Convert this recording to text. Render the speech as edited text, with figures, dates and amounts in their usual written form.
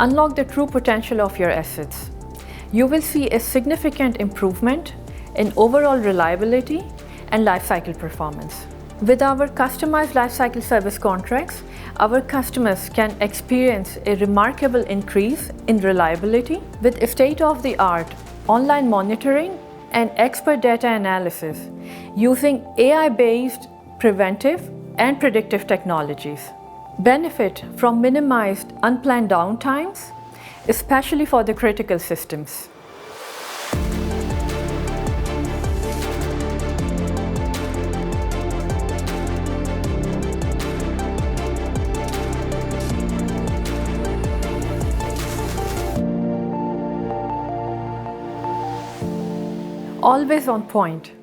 unlock the true potential of your assets. You will see a significant improvement in overall reliability and lifecycle performance. With our customized lifecycle service contracts, our customers can experience a remarkable increase in reliability with a state-of-the-art online monitoring and expert data analysis using AI-based preventive and predictive technologies. Benefit from minimized unplanned downtimes, especially for the critical systems. Always on point.